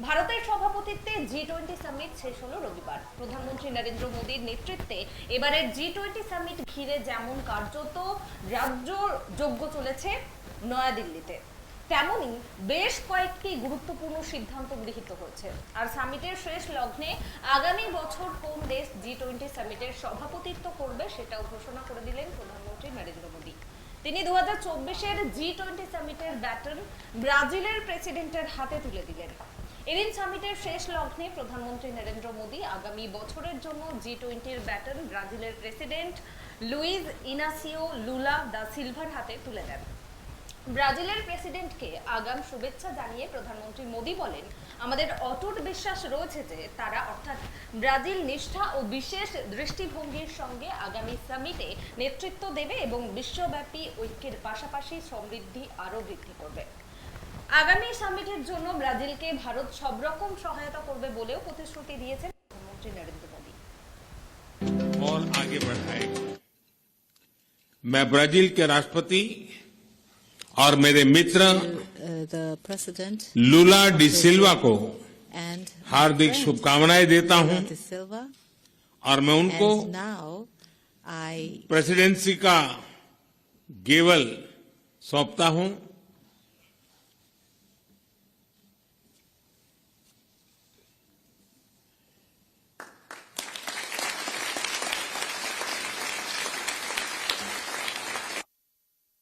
ভারতের সভাপতিত্বে জি20 সামিট শেষ হলো রবিবার। প্রধানমন্ত্রী নরেন্দ্র মোদীর নেতৃত্বে এবারের জি20 সামিট ঘিরে যেমন কার্যত রাজ্যযজ্ঞ চলেছে নয়াদিল্লিতে, তেমনি বেশ কয়েকটি গুরুত্বপূর্ণ সিদ্ধান্ত গৃহীত হয়েছে। আর সামিটের শেষ লগ্নে আগামী বছর কোন দেশ জি20 সামিটের সভাপতিত্ব করবে সেটাও ঘোষণা করে দিলেন প্রধানমন্ত্রী নরেন্দ্র মোদী। তিনি 2024-এর জি20 সামিটের ব্যাটন ব্রাজিলের প্রেসিডেন্টের হাতে তুলে দিলেন। এদিন সামিটের শেষ লগ্নে প্রধানমন্ত্রী নরেন্দ্র মোদী আগামী বছরের জন্য জি20-র ব্যাটন ব্রাজিলের প্রেসিডেন্ট লুইজ ইনাসিও লুলা দা সিলভার হাতে তুলে দেন। ব্রাজিলের প্রেসিডেন্টকে আগাম শুভেচ্ছা জানিয়ে প্রধানমন্ত্রী মোদী বলেন, আমাদের অটুট বিশ্বাস রয়েছে যে তারা অর্থাৎ ব্রাজিল নিষ্ঠা ও বিশেষ দৃষ্টিভঙ্গির সঙ্গে আগামী সামিটে নেতৃত্ব দেবে এবং বিশ্বব্যাপী ঐক্যের পাশাপাশি সমৃদ্ধি আরও বৃদ্ধি করবে। আগামী সামিটের জন্য ব্রাজিলকে ভারত সব রকম সহায়তা করবে বলেও প্রতিশ্রুতি দিয়েছেন প্রধানমন্ত্রী নরেন্দ্র মোদী। और आगे बढ़ाएगा। मैं ब्राजील के राष्ट्रपति और मेरे मित्र लुला डी सिल्वा को हार्दिक शुभकामनाएं देता हूं और मैं उनको प्रेसिडेंसी का गेवल सौंपता हूं।